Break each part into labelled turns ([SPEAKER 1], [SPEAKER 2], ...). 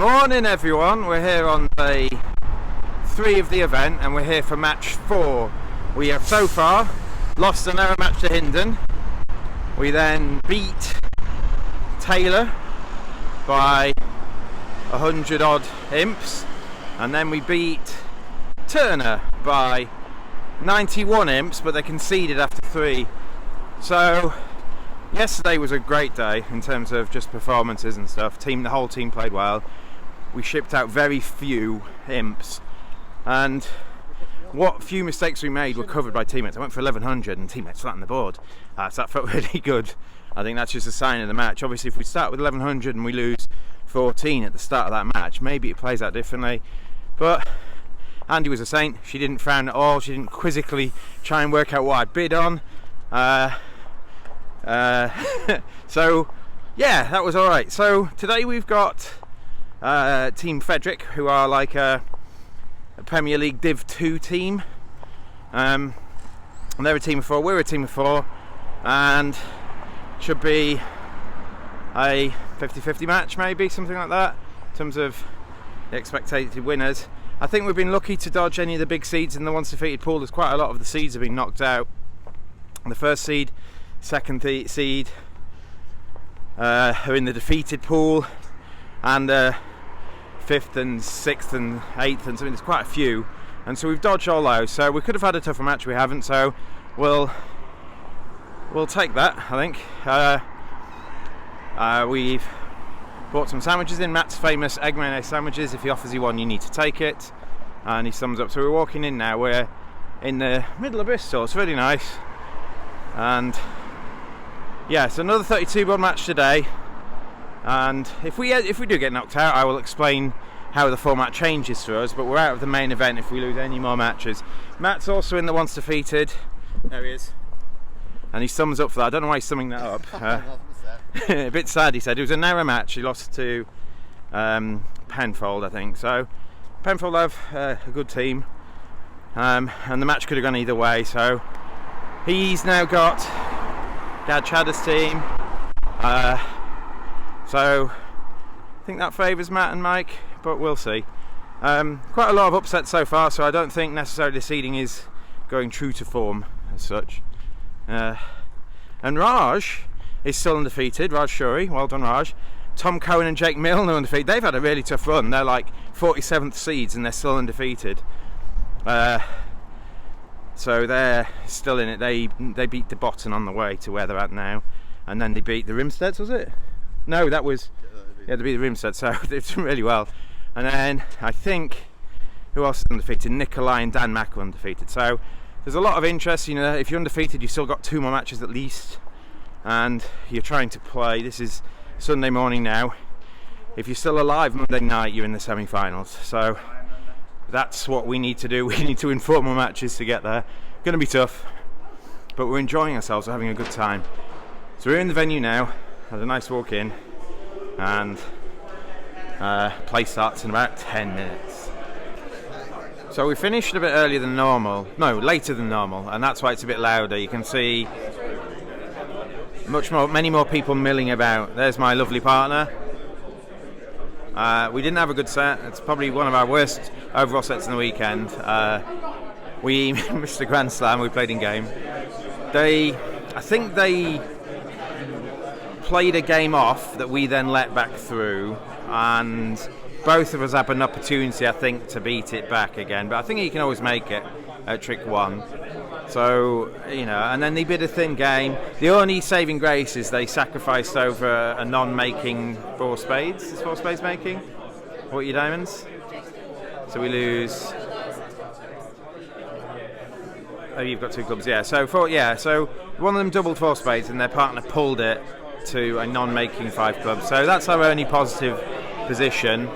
[SPEAKER 1] Morning everyone, we're here on day 3 of the event and we're here for match 4. We have so far lost a narrow match to Hindon. We then beat Taylor by 100 odd imps, and then we beat Turner by 91 imps, but they conceded after 3. So yesterday was a great day in terms of just performances and stuff. The whole team played well. We shipped out very few imps, and what few mistakes we made were covered by teammates. I went for 1100 and teammates flattened the board, so that felt really good. I think that's just a sign of the match. Obviously if we start with 1100 and we lose 14 at the start of that match, maybe it plays out differently. But Andy was a saint. She didn't frown at all. She didn't quizzically try and work out what I'd bid on. So yeah, that was alright. So today we've got Team Frederick, who are like a Premier League Div 2 team, and they're a team of 4, we're a team of 4, and should be a 50-50 match, maybe something like that in terms of the expected winners. I think we've been lucky to dodge any of the big seeds in the once defeated pool. There's quite a lot of the seeds have been knocked out. The first seed, second seed are in the defeated pool, and 5th and 6th and 8th, and so there's quite a few, and so we've dodged all those. So we could have had a tougher match, we haven't, so we'll take that, I think. We've bought some sandwiches in, Matt's famous egg mayonnaise sandwiches. If he offers you one, you need to take it, and he sums up. So we're walking in now, we're in the middle of Bristol, it's really nice. And yeah, it's another 32 board match today, and if we do get knocked out, I will explain how the format changes for us, but we're out of the main event if we lose any more matches. Matt's also in the once defeated. There he is, and he sums up for that. I don't know why he's summing that up. A bit sad, he said. It was a narrow match. He lost to Penfold, I think. So Penfold have a good team, and the match could have gone either way. So he's now got Gad Chadder's team. So I think that favours Matt and Mike, but we'll see. Quite a lot of upsets so far, so I don't think necessarily the seeding is going true to form as such. And Raj is still undefeated. Raj Shuri, well done Raj. Tom Cohen and Jake Milne are undefeated. They've had a really tough run. They're like 47th seeds and they're still undefeated. So they're still in it. They beat the Botton on the way to where they're at now, and then they beat the Rimsteads, was it? No, that was, yeah, they beat the Rimsteads, so they've done really well. And then I think, who else is undefeated? Nikolai and Dan Mack are undefeated. So there's a lot of interest. You know, if you're undefeated, you've still got 2 more matches at least, and you're trying to play. This is Sunday morning now. If you're still alive Monday night, you're in the semi-finals. So that's what we need to do. We need to win 4 more matches to get there. Going to be tough, but we're enjoying ourselves. We're having a good time. So we're in the venue now. Had a nice walk in, and play starts in about 10 minutes. So we finished a bit earlier than normal. No, later than normal, and that's why it's a bit louder. You can see many more people milling about. There's my lovely partner. We didn't have a good set. It's probably one of our worst overall sets in the weekend. We missed a Grand Slam. We played in game. I think they played a game off that we then let back through, and both of us have an opportunity, I think, to beat it back again. But I think you can always make it at trick 1. So, you know, and then they bid a thin game. The only saving grace is they sacrificed over a non-making 4 spades. Is 4 spades making? What are your diamonds? So we lose. Oh, you've got 2 clubs, yeah. So one of them doubled 4 spades, and their partner pulled it to a non-making 5 clubs. So that's our only positive position.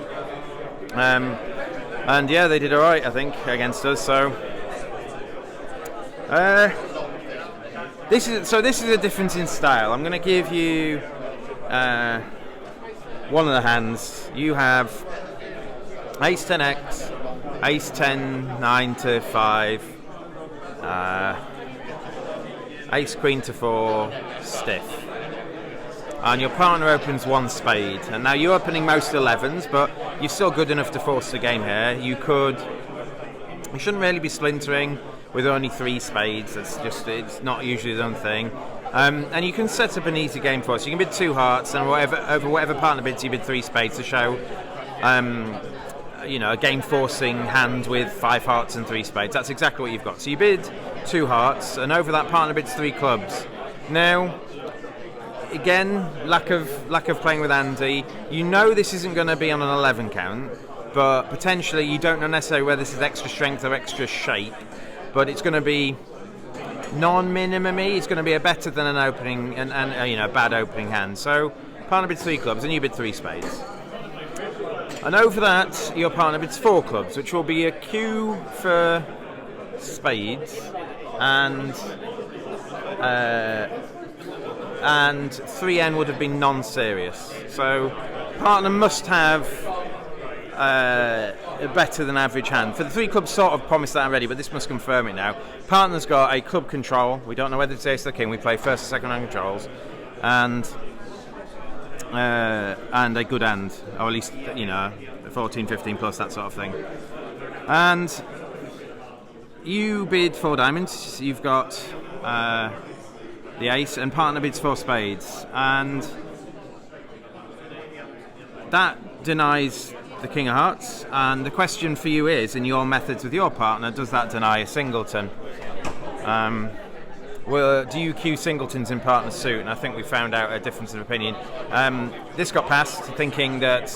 [SPEAKER 1] And yeah, they did all right, I think, against us. So this is a difference in style. I'm going to give you one of the hands. You have Ace 10x, Ace 10 9 to 5. Ace Queen to 4, stiff. and your partner opens 1 spade. And now you're opening most 11s, but you're still good enough to force the game here. You shouldn't really be splintering with only 3 spades. It's not usually the done thing. And you can set up an easy game for us. You can bid 2 hearts, and over whatever partner bids, you bid 3 spades to show, a game forcing hand with 5 hearts and 3 spades. That's exactly what you've got. So you bid 2 hearts, and over that partner bids 3 clubs. Now, again, lack of playing with Andy. You know this isn't going to be on an 11 count, but potentially you don't know necessarily whether this is extra strength or extra shape, but it's going to be non-minimum-y. It's going to be a better than an opening and a bad opening hand. So partner bids 3 clubs and you bid 3 spades. And over that, your partner bids 4 clubs, which will be a cue for spades and 3N would have been non-serious. So partner must have a better than average hand. For the 3 clubs, sort of promised that already, but this must confirm it now. Partner's got a club control. We don't know whether it's ace or king. We play first or second round controls, and a good hand, or at least 14, 15 plus, that sort of thing. And you bid 4 diamonds. You've got the ace, and partner bids 4 spades, and that denies the king of hearts. And the question for you is, in your methods with your partner, does that deny a singleton? Do you cue singletons in partner suit? And I think we found out a difference of opinion. This got passed thinking that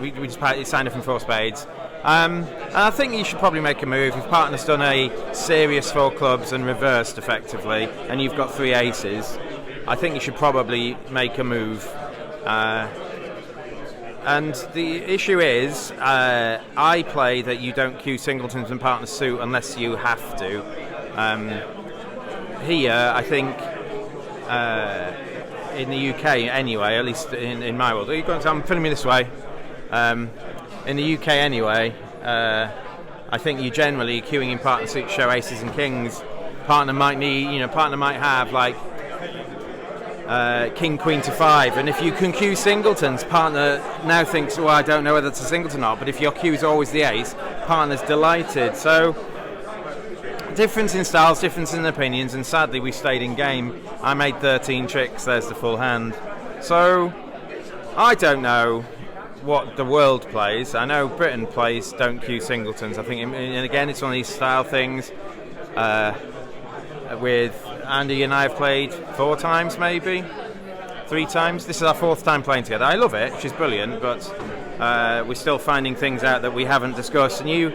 [SPEAKER 1] we just signed it from 4 spades. And I think you should probably make a move. If partner's done a serious 4 clubs and reversed effectively, and you've got 3 aces, I think you should probably make a move. And the issue is, I play that you don't cue singletons in partner suit unless you have to. Here, I think, in the UK anyway, at least in my world, I'm filming this way. In the UK anyway, I think you generally queuing in partner suit show aces and kings. Partner might have like king, queen to 5, and if you can cue singletons, partner now thinks, well, I don't know whether it's a singleton or not, but if your cue is always the ace, partner's delighted. So difference in styles, difference in opinions, and sadly we stayed in game. I made 13 tricks, there's the full hand. So I don't know what the world plays. I know Britain plays don't cue singletons. I think, and again, it's one of these style things. With Andy and I have played 4 times, maybe 3 times. This is our 4th time playing together. I love it, she's brilliant, but we're still finding things out that we haven't discussed, and you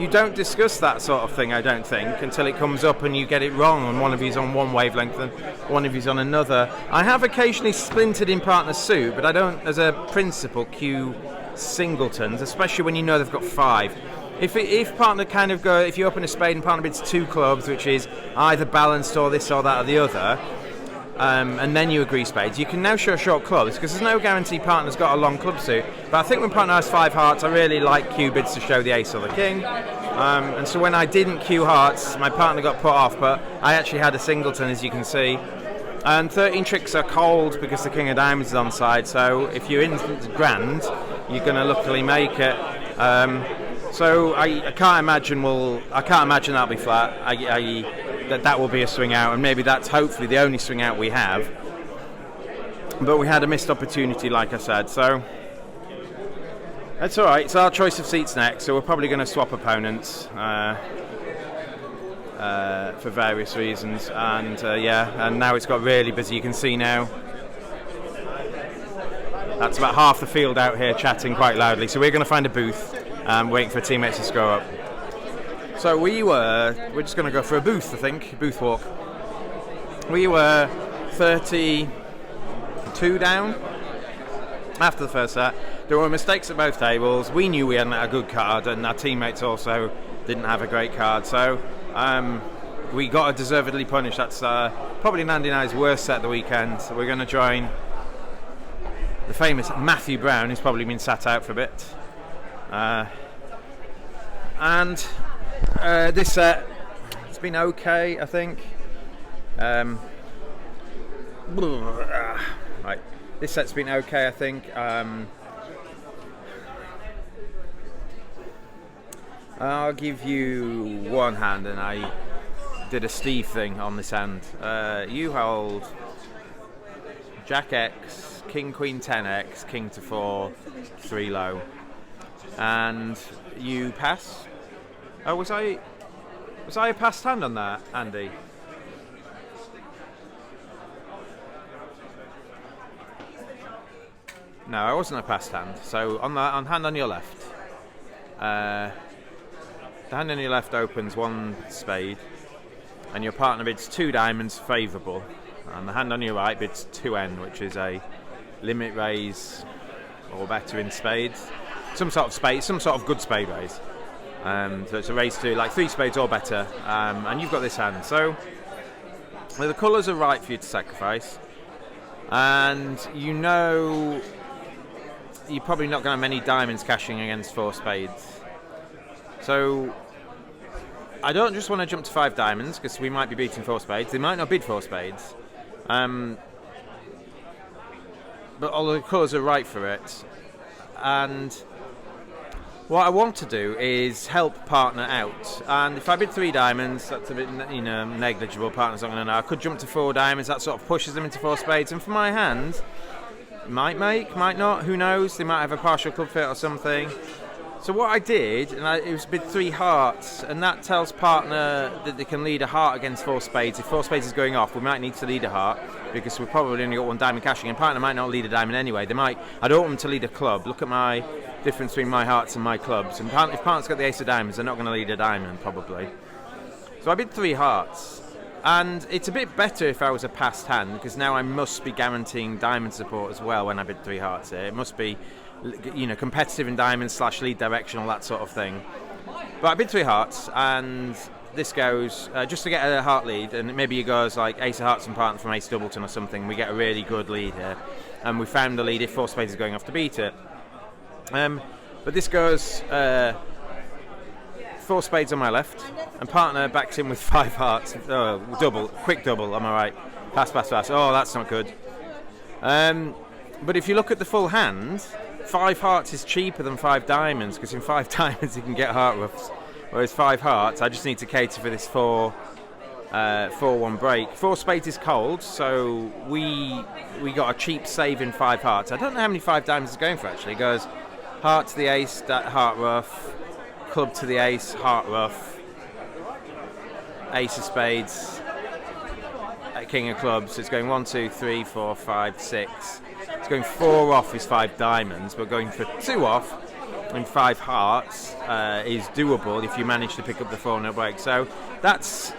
[SPEAKER 1] don't discuss that sort of thing, I don't think, until it comes up and you get it wrong, and one of you's on one wavelength and one of you's on another. I have occasionally splintered in partner suit, but I don't, as a principle, cue singletons, especially when you know they've got 5. If partner kind of go, if you open a spade and partner bids 2 clubs, which is either balanced or this or that or the other, and then you agree spades, you can now show short clubs, because there's no guarantee partner's got a long club suit. But I think when partner has 5 hearts, I really like cue bids to show the ace or the king. And so when I didn't cue hearts, my partner got put off, but I actually had a singleton, as you can see. And 13 tricks are cold because the king of diamonds is on side, so if you're in grand, you're going to luckily make it. So I can't imagine that'll be flat. That will be a swing out, and maybe that's hopefully the only swing out we have. But we had a missed opportunity, like I said, so that's all right. It's our choice of seats next, so we're probably going to swap opponents for various reasons. And and now it's got really busy. You can see now. That's about half the field out here chatting quite loudly. So we're going to find a booth. Waiting for teammates to score up. So we're just going to go for a booth, I think, booth walk. We were 32 down after the first set. There were mistakes at both tables. We knew we hadn't had a good card, and our teammates also didn't have a great card. So we got deservedly punished. That's probably Andy and I's worst set of the weekend. So we're going to join the famous Matthew Brown, who's probably been sat out for a bit. This set, it's been okay, I think. Right, this set's been okay, I think. I'll give you one hand, and I did a Steve thing on this hand. You hold Jack X, King Queen 10X, King to 4, 3 low, and you pass. Oh, was I a passed hand on that, Andy? No, I wasn't a passed hand. So on hand on your left, the hand on your left opens 1 spade, and your partner bids 2 diamonds favourable, and the hand on your right bids 2N, which is a limit raise or better in spades, some sort of good spade raise. So it's a raise to like 3 spades or better, and you've got this hand. So the colours are right for you to sacrifice, and you know you're probably not going to have many diamonds cashing against 4 spades. So I don't just want to jump to 5 diamonds because we might be beating 4 spades. They might not bid 4 spades, but all the colours are right for it. And what I want to do is help partner out. And if I bid 3 diamonds, that's a bit negligible. Partner's not going to know. I could jump to 4 diamonds. That sort of pushes them into 4 spades. And for my hand, might make, might not. Who knows? They might have a partial club fit or something. So what I did, it was bid 3 hearts, and that tells partner that they can lead a heart against 4 spades. If 4 spades is going off, we might need to lead a heart because we've probably only got 1 diamond cashing, and partner might not lead a diamond anyway. They might. I don't want them to lead a club. Look at my difference between my hearts and my clubs. And if partner's got the ace of diamonds, they're not going to lead a diamond probably. So I bid 3 hearts, and it's a bit better if I was a passed hand because now I must be guaranteeing diamond support as well when I bid 3 hearts here. It must be, competitive in diamonds / lead direction, all that sort of thing. But I bid 3 hearts, and this goes just to get a heart lead, and maybe it goes like ace of hearts and partner from ace doubleton or something. We get a really good lead here, and we found the lead if 4 spades is going off to beat it. But this goes 4 spades on my left, and partner backs in with 5 hearts. Quick double, am I right? Pass. Oh, that's not good. But if you look at the full hand, 5 hearts is cheaper than 5 diamonds, because in 5 diamonds you can get heart roughs, whereas 5 hearts, I just need to cater for this 4-1 break. 4 spades is cold, so we got a cheap save in 5 hearts. I don't know how many 5 diamonds is going for actually. It goes heart to the ace, heart rough, club to the ace, heart rough, ace of spades, king of clubs. It's going 1, 2, 3, 4, 5, 6. It's going 4 off is 5 diamonds, but going for 2 off and 5 hearts is doable if you manage to pick up the 4-0 break. So that's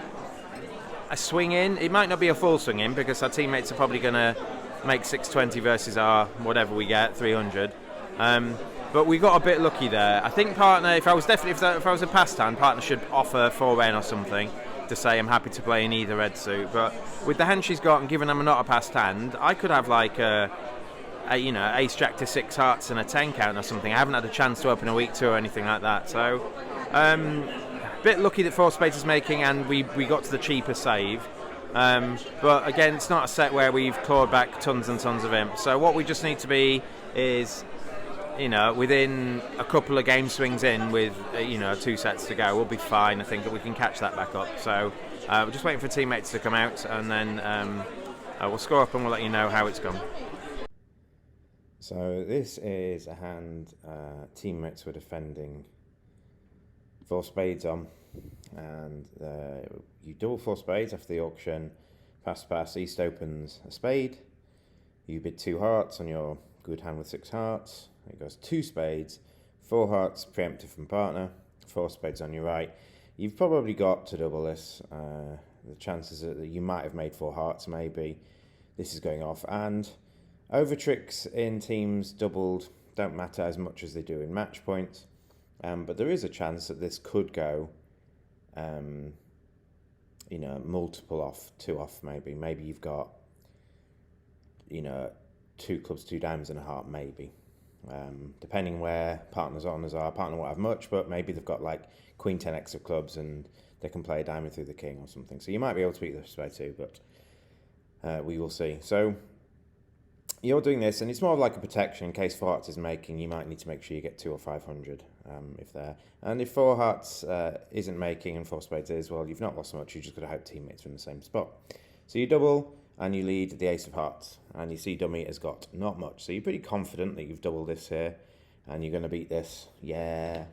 [SPEAKER 1] a swing in. It might not be a full swing in because our teammates are probably going to make 620 versus our whatever we get, 300. But we got a bit lucky there. I think partner, if I was a passed hand, partner should offer 4N or something to say I'm happy to play in either red suit. But with the hand she's got, and given I'm not a passed hand, I could have like ace jack to 6 hearts and a 10 count or something. I haven't had a chance to open a weak 2 or anything like that. So a bit lucky that 4 spades is making, and we got to the cheaper save. But again, it's not a set where we've clawed back tons and tons of imps. So what we just need to be is, within a couple of game swings in with 2 sets to go, we'll be fine. I think that we can catch that back up. So we're just waiting for teammates to come out, and then we'll score up and we'll let you know how it's gone. So this is a hand teammates were defending 4 spades on, and you double 4 spades after the auction. Pass, East opens a spade. You bid 2 hearts on your good hand with 6 hearts. It goes 2 spades, 4 hearts preemptive from partner, 4 spades on your right. You've probably got to double this. The chances are that you might have made 4 hearts maybe. This is going off, and over tricks in teams doubled don't matter as much as they do in match points, but there is a chance that this could go multiple off, 2 off maybe. Maybe you've got 2 clubs, 2 diamonds and a heart maybe. Depending where partners' honours are, partner won't have much, but maybe they've got like Queen 10x of clubs and they can play a diamond through the king or something. So you might be able to beat this way too, but We will see. So you're doing this, and it's more of like a protection in case four hearts is making. You might need to make sure you get 2 or 500 if they're. And if four hearts isn't making and four spades is, well, you've not lost much. You just got to hope teammates are in the same spot. So you double and you lead the ace of hearts, and you see dummy has got not much. So you're pretty confident that you've doubled this here, and you're going to beat this. Yeah.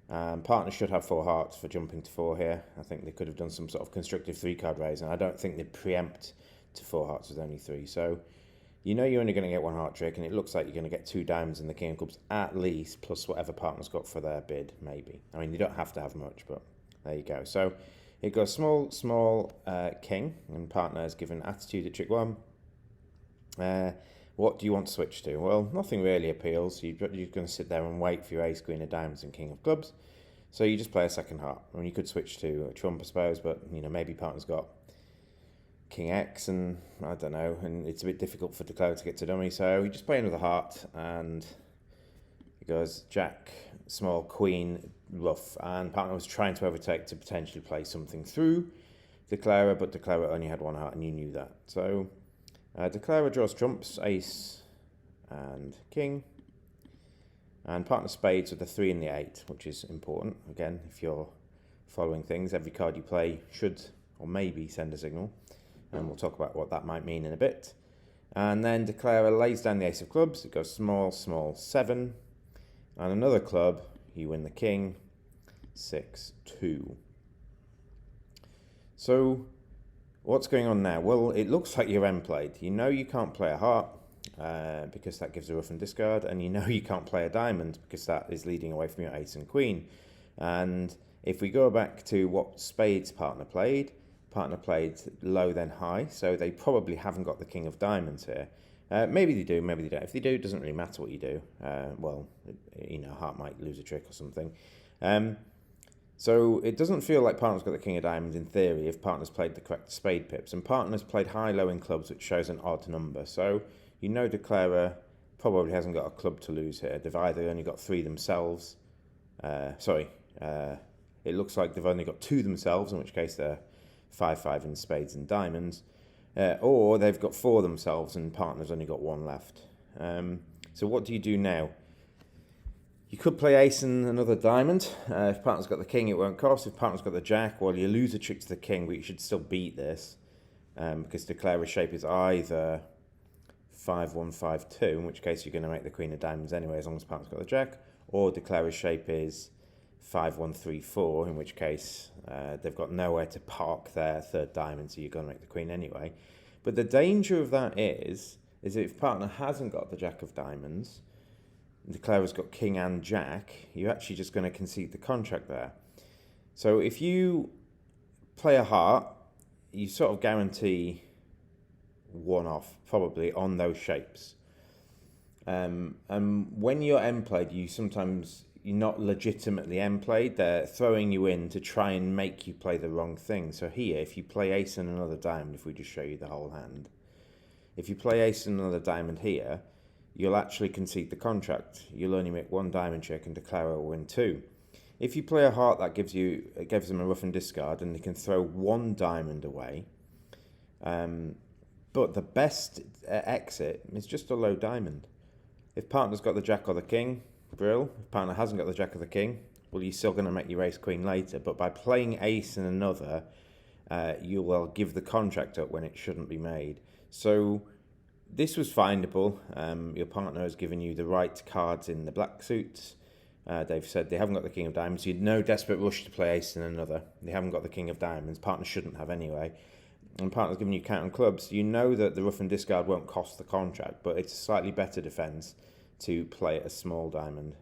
[SPEAKER 1] Partner should have four hearts for jumping to 4 here. I think they could have done some sort of constructive 3-card raise, and I don't think they'd preempt to 4 hearts with only 3. So you know you're only going to get 1 heart trick, and it looks like you're going to get 2 diamonds in the king of clubs at least, plus whatever partner's got for their bid, maybe. I mean, you don't have to have much, but there you go. So it goes small king, and partner is given attitude at trick 1. What do you want to switch to? Well, nothing really appeals. You're going to sit there and wait for your ace, queen of diamonds and king of clubs. So you just play a second heart. I mean, you could switch to a trump, I suppose, but, you know, maybe partner's got king X, and I don't know, and it's a bit difficult for Declare to get to dummy. So you just play another heart, and it goes jack, small, queen, rough, and partner was trying to overtake to potentially play something through Declare, but Declare only had 1 heart, and you knew that. So Declare draws trumps, ace and king, and partner spades with the 3 and the 8, which is important. Again, if you're following things, every card you play should or maybe send a signal, and we'll talk about what that might mean in a bit. And then Declare lays down the ace of clubs. It goes small, 7, and another club. You win the king, 6-2. So what's going on now? Well, it looks like you're end-played. You know you can't play a heart because that gives a rough and discard, and you know you can't play a diamond because that is leading away from your ace and queen. And if we go back to what spades partner played low then high, so they probably haven't got the king of diamonds here. Maybe they do, maybe they don't. If they do, it doesn't really matter what you do. Well, you know, heart might lose a trick or something. So it doesn't feel like partner's got the king of diamonds in theory if partner's played the correct spade pips. And partner's played high-low in clubs, which shows an odd number. So you know Declarer probably hasn't got a club to lose here. They've either only got 3 themselves. It looks like they've only got 2 themselves, in which case they're 5-5 in spades and diamonds. Or they've got 4 themselves and partner's only got 1 left. So what do you do now? You could play ace and another diamond. If partner's got the king, it won't cost. If partner's got the jack, well, you lose a trick to the king, but you should still beat this. Because Declarer's shape is either 5-1, 5-2, in which case you're going to make the queen of diamonds anyway, as long as partner's got the jack. Or Declarer's shape is 5-1, 3-4, in which case they've got nowhere to park their third diamond, so you're going to make the queen anyway. But the danger of that is if partner hasn't got the jack of diamonds, Declarer's got king and jack, you're actually just going to concede the contract there. So if you play a heart, you sort of guarantee 1 off, probably, on those shapes. And when you're end-played, you're not legitimately end-played. They're throwing you in to try and make you play the wrong thing. So here, if you play ace and another diamond, if we just show you the whole hand, if you play ace and another diamond here, you'll actually concede the contract. You'll only make 1 diamond check and Declare will win 2. If you play a heart, that gives them a rough and discard, and they can throw 1 diamond away. But the best exit is just a low diamond. If partner's got the jack or the king, brill. If partner hasn't got the jack or the king, well, you're still going to make your ace queen later. But by playing ace and another, you will give the contract up when it shouldn't be made. So this was findable. Your partner has given you the right cards in the black suits. They've said they haven't got the king of diamonds. You'd no desperate rush to play ace and another. They haven't got the king of diamonds. Partner shouldn't have anyway. And partner's giving you count on clubs. You know that the rough and discard won't cost the contract, but it's a slightly better defence to play a small diamond.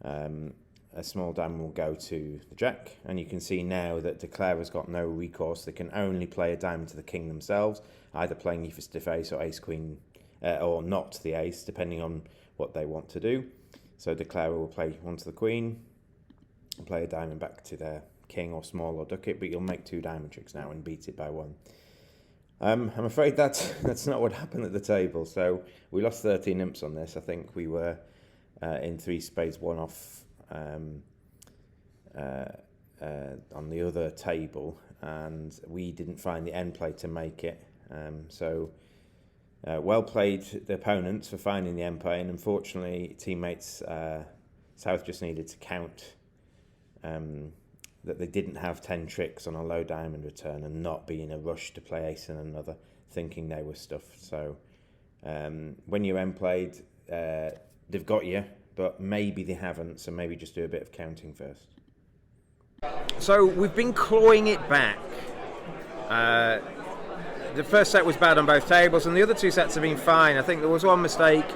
[SPEAKER 1] A small diamond will go to the jack, and you can see now that Declare has got no recourse. They can only play a diamond to the king themselves, either playing you for stiff ace or ace queen, or not the ace, depending on what they want to do. So Declare will play 1 to the queen, and play a diamond back to their king or small or duck it, but you'll make 2 diamond tricks now and beat it by 1. I'm afraid that's not what happened at the table. So we lost 13 imps on this. I think we were in 3 spades, 1 off on the other table, and we didn't find the end play to make it.
[SPEAKER 2] So well played the opponents for finding the Endplay, and unfortunately teammates South just needed to count that they didn't have 10 tricks on a low diamond return and not be in a rush to play ace and another, thinking they were stuffed. So when you're Endplayed, they've got you, but maybe they haven't, so maybe just do a bit of counting first.
[SPEAKER 1] So we've been clawing it back. The first set was bad on both tables, and the other two sets have been fine. I think there was one mistake,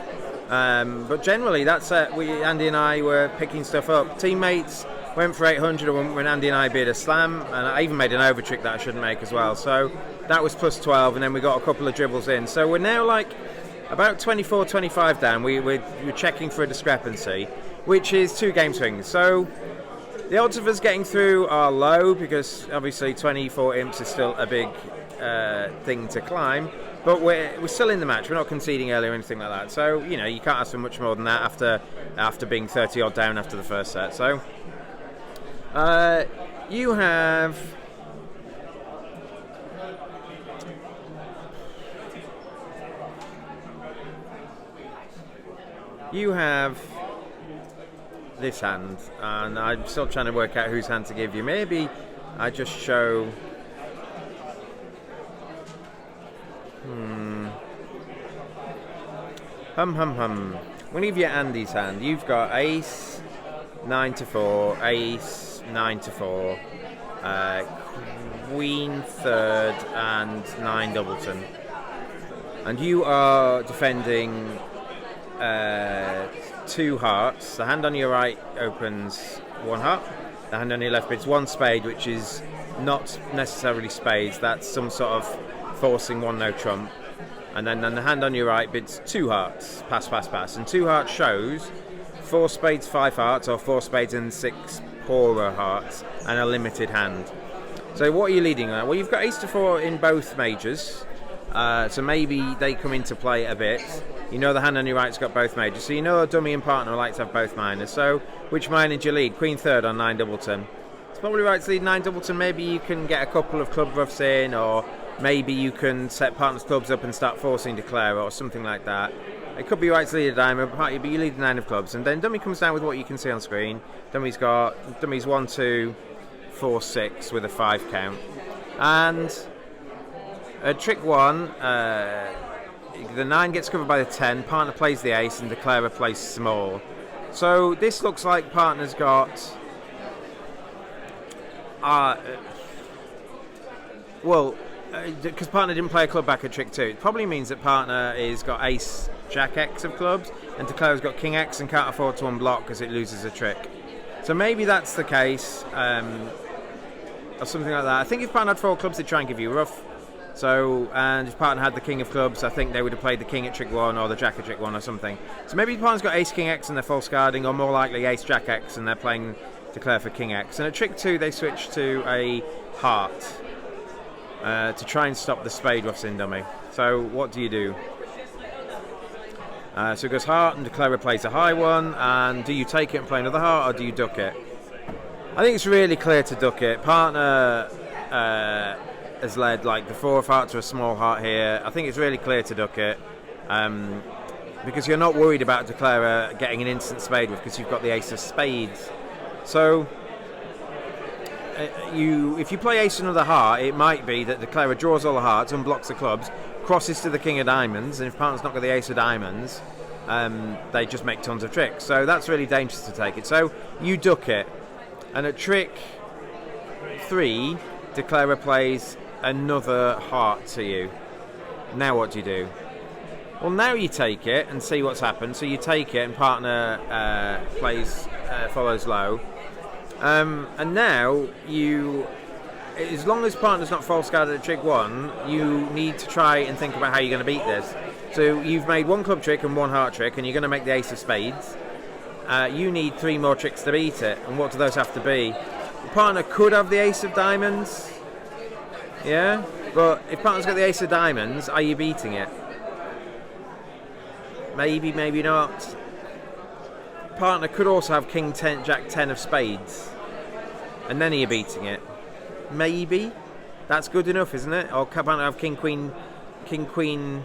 [SPEAKER 1] but generally that set, Andy and I were picking stuff up. Teammates went for 800 when Andy and I beat a slam, and I even made an over trick that I shouldn't make as well. So that was plus 12, and then we got a couple of dribbles in. So we're now like about 24-25 down. We're checking for a discrepancy, which is 2 game swings. So the odds of us getting through are low, because obviously 24 imps is still a big thing to climb, but we're still in the match. We're not conceding early or anything like that. So you can't ask for much more than that after being 30 odd down after the first set. So you have this hand, and I'm still trying to work out whose hand to give you. Maybe I just show We'll give you Andy's hand. You've got ace 9-4, ace 9-4, queen third, and 9 doubleton. And you are defending 2 hearts. The hand on your right opens 1 heart. The hand on your left bids 1 spade, which is not necessarily spades. That's some sort of forcing 1 no trump. And then the hand on your right bids 2 hearts. Pass, pass, pass. And 2 hearts shows 4 spades, 5 hearts, or 4 spades and 6 poorer hearts, and a limited hand. So what are you leading at? Well, you've got ace to 4 in both majors. So maybe they come into play a bit. The hand on your right's got both majors, so a dummy and partner like to have both minors. So which minor do you lead? Queen third on 9 doubleton. It's probably right to lead 9 doubleton. Maybe you can get a couple of club roughs in, or maybe you can set partner's clubs up and start forcing declare or something like that. It could be right to lead a diamond, but you lead the 9 of clubs, and then dummy comes down with what you can see on screen. Dummy's 1, 2, 4, 6 with a 5 count, and trick 1. The 9 gets covered by the 10, partner plays the ace, and declarer plays small. So this looks like partner's got because partner didn't play a club back at trick 2, it probably means that partner is got ace jack x of clubs, and declarer's got king x and can't afford to unblock because it loses a trick. So maybe that's the case, or something like that. I think if partner had 4 clubs, they'd try and give you a rough. So, and if partner had the king of clubs, I think they would have played the king at trick 1 or the jack at trick 1 or something. So maybe partner's got ace king x and they're false guarding, or more likely ace jack x and they're playing declare for king x. And at trick 2 they switch to a heart to try and stop the spade roughs in dummy. So what do you do? So it goes heart, and declarer plays a high one, and do you take it and play another heart, or do you duck it? I think it's really clear to duck it. Partner has led like the 4 of hearts to a small heart here. I think it's really clear to duck it, because you're not worried about declarer getting an instant spade with, because you've got the ace of spades. So if you play ace another heart, it might be that declarer draws all the hearts, unblocks the clubs, crosses to the king of diamonds, and if partner's not got the ace of diamonds, they just make tons of tricks. So that's really dangerous to take it. So you duck it, and at trick 3 declarer plays another heart to you. Now what do you do? Well, now you take it and see what's happened. So you take it and partner follows low, and now as long as partner's not false guarded at trick 1, you need to try and think about how you're going to beat this. So you've made 1 club trick and 1 heart trick, and you're going to make the ace of spades. You need 3 more tricks to beat it, and what do those have to be? The partner could have the ace of diamonds, yeah, but if partner's got the ace of diamonds, are you beating it? Maybe, maybe not. Partner could also have king 10, jack 10 of spades, and then are you beating it? Maybe. That's good enough, isn't it? Or partner have king queen King Queen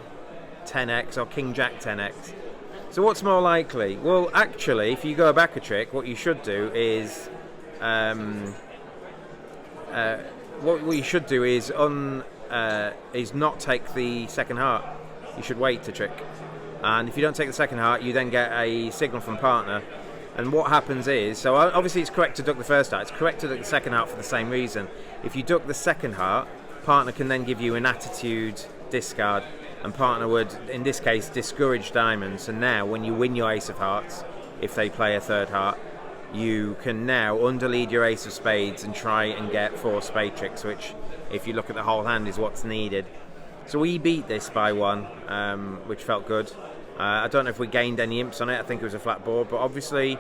[SPEAKER 1] 10x or King Jack 10x. So what's more likely? Well, actually, if you go back a trick, what you should do is not take the second heart. You should wait to trick, and if you don't take the second heart, you then get a signal from partner. And what happens is, so obviously it's correct to duck the first heart. It's correct to duck the second heart for the same reason. If you duck the second heart, partner can then give you an attitude discard, and partner would, in this case, discourage diamonds. And now, when you win your ace of hearts, if they play a third heart, you can now underlead your ace of spades and try and get 4 spade tricks, which, if you look at the whole hand, is what's needed. So we beat this by 1, which felt good. I don't know if we gained any imps on it. I think it was a flat board, but obviously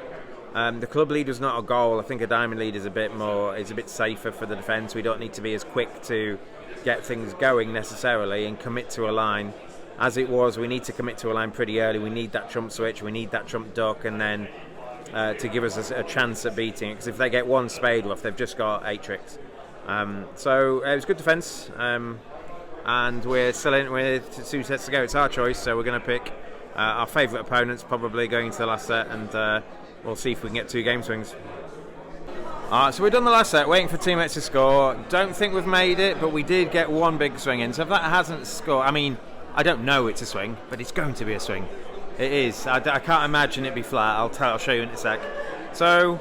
[SPEAKER 1] the club lead was not a goal. I think a diamond lead is a bit safer for the defence. We don't need to be as quick to get things going necessarily and commit to a line. As it was, we need to commit to a line pretty early. We need that trump switch, we need that trump duck, and then to give us a chance at beating it. Because if they get 1 spade off, they've just got 8 tricks. So it was good defence, and we're still in with 2 sets to go. It's our choice, so we're going to pick our favourite opponents, probably going into the last set, and we'll see if we can get 2 game swings. So we've done the last set, waiting for teammates to score. Don't think we've made it, but we did get 1 big swing in. So if that hasn't scored, I mean, I don't know it's a swing, but it's going to be a swing. It is. I can't imagine it be flat. I'll show you in a sec. So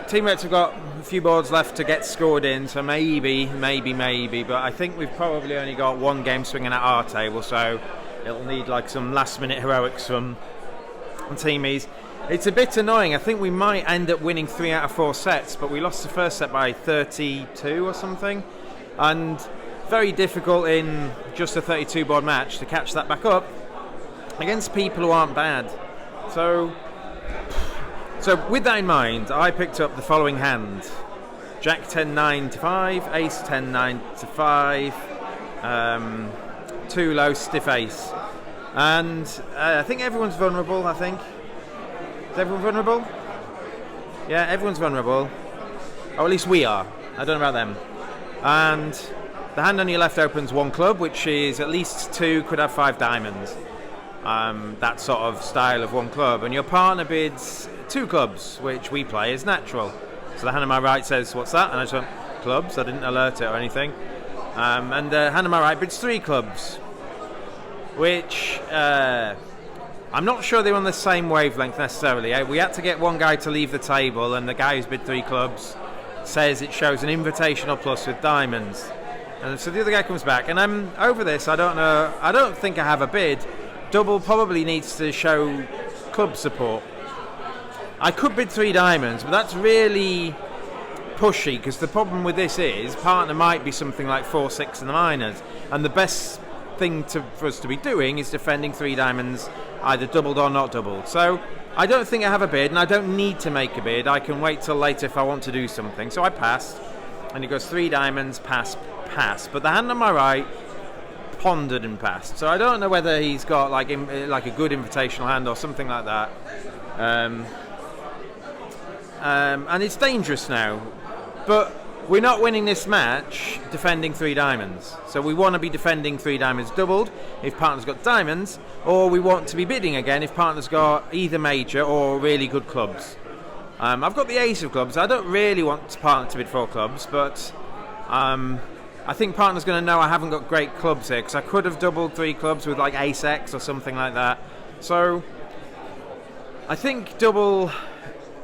[SPEAKER 1] teammates have got a few boards left to get scored in, so maybe, but I think we've probably only got 1 game swinging at our table, so it'll need like some last minute heroics from teamies. It's a bit annoying. I think we might end up winning 3 out of 4 sets, but we lost the first set by 32 or something, and very difficult in just a 32 board match to catch that back up against people who aren't bad. So with that in mind, I picked up the following hand: Jack 10-9 to 5, Ace 10-9 to 5, 2 low, stiff ace, and I think everyone's vulnerable. I think. Is everyone vulnerable? Yeah, everyone's vulnerable. Or at least we are. I don't know about them. And the hand on your left opens 1 club, which is at least 2, could have 5 diamonds. That sort of style of 1 club. And your partner bids 2 clubs, which we play as natural. So the hand on my right says, "What's that?" And I just went, "Clubs." I didn't alert it or anything. And the hand on my right bids 3 clubs, which I'm not sure they're on the same wavelength necessarily. We had to get 1 guy to leave the table, and the guy who's bid 3 clubs says it shows an invitational plus with diamonds. And so the other guy comes back, and I'm over this. I don't know. I don't think I have a bid. Double probably needs to show club support. I could bid 3 diamonds, but that's really pushy, because the problem with this is partner might be something like 4-6 in the minors, and the best thing for us to be doing is defending 3 diamonds, either doubled or not doubled. So I don't think I have a bid, and I don't need to make a bid. I can wait till later if I want to do something. So I passed, and he goes 3 diamonds, pass. But the hand on my right pondered and passed. So I don't know whether he's got like a good invitational hand or something like that. And it's dangerous now, but we're not winning this match defending 3 diamonds. So we want to be defending 3 diamonds doubled if partner's got diamonds, or we want to be bidding again if partner's got either major or really good clubs. I've got the ace of clubs. I don't really want partner to bid 4 clubs, but I think partner's going to know I haven't got great clubs here, because I could have doubled 3 clubs with like ace X or something like that. So I think double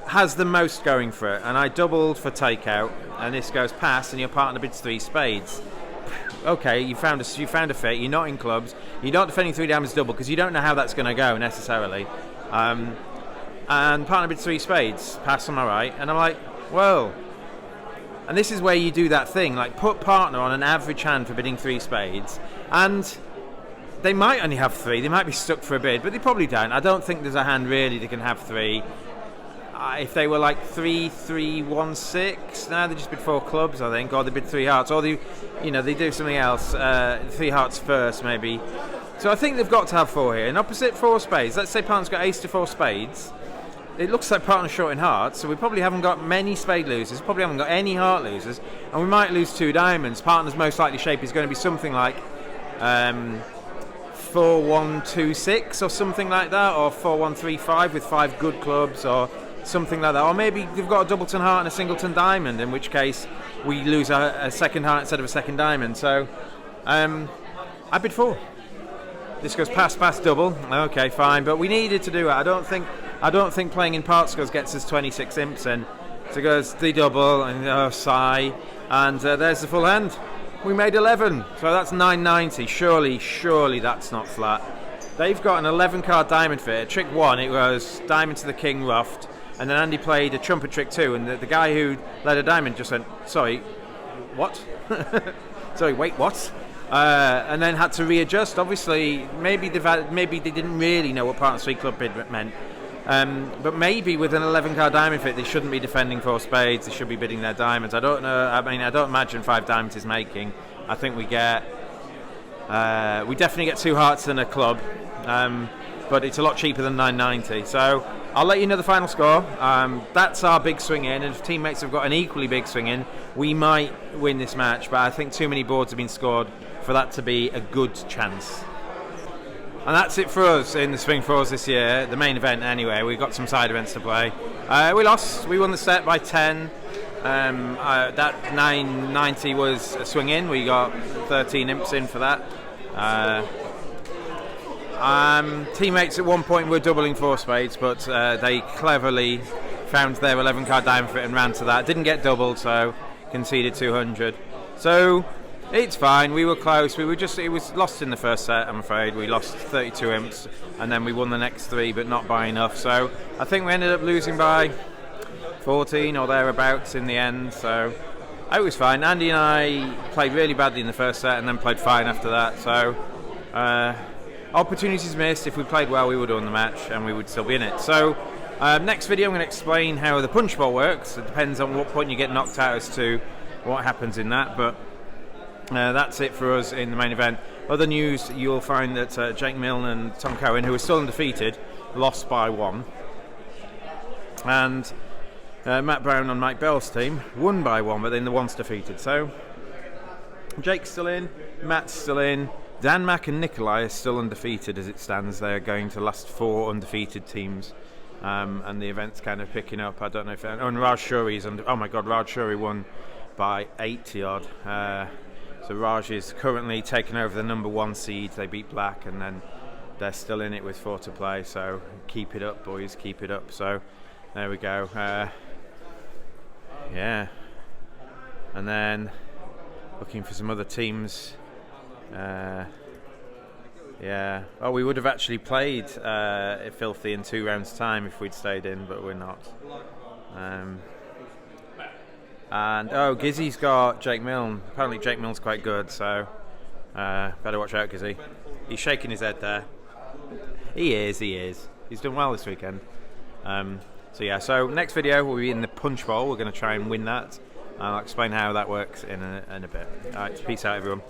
[SPEAKER 1] has the most going for it, and I doubled for takeout, and this goes past, and your partner bids 3 spades. Okay, you found a fit. You're not in clubs. You're not defending 3 diamonds double, because you don't know how that's going to go necessarily. And partner bids 3 spades, pass on my right, and I'm like, whoa. And this is where you do that thing, like put partner on an average hand for bidding 3 spades, and they might only have 3. They might be stuck for a bid, but they probably don't. I don't think there's a hand really that can have 3. If they were like 3-3-1-6, now they just bid 4 clubs, I think, or they bid 3 hearts, or they do something else. 3 hearts first, maybe. So I think they've got to have 4 here. And opposite 4 spades, let's say partner's got ace to 4 spades. It looks like partner's short in hearts, so we probably haven't got many spade losers, probably haven't got any heart losers, and we might lose 2 diamonds. Partner's most likely shape is going to be something like 4-1-2-6 or something like that, or 4-1-3-5 with 5 good clubs, or something like that. Or maybe they've got a Doubleton heart and a Singleton diamond, in which case we lose a second heart instead of a second diamond. So I bid 4. This goes pass, double. Okay, fine, but we needed to do it. I don't think playing in part scores gets us 26 imps in. So it goes the double and sigh, and there's the full hand. We made 11, so that's 990. Surely that's not flat. They've got an 11 card diamond fit. Trick 1, it was diamond to the king ruffed, and then Andy played a trumpet trick 2, and the guy who led a diamond just went, sorry, what? Sorry, wait, what? And then had to readjust. Obviously, maybe they didn't really know what Partners 3 Club bid meant. But maybe with an 11 card diamond fit, they shouldn't be defending 4 spades. They should be bidding their diamonds. I don't know. I mean, I don't imagine 5 diamonds is making. I think we definitely get 2 hearts and a club, but it's a lot cheaper than 990. So I'll let you know the final score. That's our big swing in, and if teammates have got an equally big swing in, we might win this match. But I think too many boards have been scored for that to be a good chance. And that's it for us in the Swing Fours this year, the main event anyway. We've got some side events to play. We lost. We won the set by 10. That 990 was a swing in. We got 13 imps in for that. Teammates at one point were doubling 4 spades, but they cleverly found their 11 card diamond fit and ran to that. Didn't get doubled, so conceded 200. So it's fine. We were close. It was lost in the first set, I'm afraid. We lost 32 imps, and then we won the next 3, but not by enough. So I think we ended up losing by 14 or thereabouts in the end. So it was fine. Andy and I played really badly in the first set, and then played fine after that. So opportunities missed. If we played well, we would have won the match, and we would still be in it. So next video, I'm going to explain how the punch bowl works. It depends on what point you get knocked out as to what happens in that, but that's it for us in the main event. Other news, you'll find that Jake Milne and Tom Cohen, who are still undefeated, lost by 1. And Matt Brown on Mike Bell's team won by 1, but then the one's defeated. So Jake's still in, Matt's still in, Dan Mack and Nikolai are still undefeated as it stands. They're going to last 4 undefeated teams. And the event's kind of picking up. I don't know if... and Raj Shuri's oh my god, Raj Shuri won by 80 odd. So Raj is currently taking over the number 1 seed. They beat Black, and then they're still in it with 4 to play. So keep it up, boys, keep it up. So there we go. Yeah. And then looking for some other teams. Yeah. Oh, we would have actually played Filthy in 2 rounds' time if we'd stayed in, but we're not. And Gizzy's got Jake Milne. Apparently Jake Milne's quite good, so better watch out, Gizzy. He's shaking his head there. He is. He's done well this weekend. So next video will be in the punch bowl. We're going to try and win that. I'll explain how that works in a bit. Alright, peace out everyone.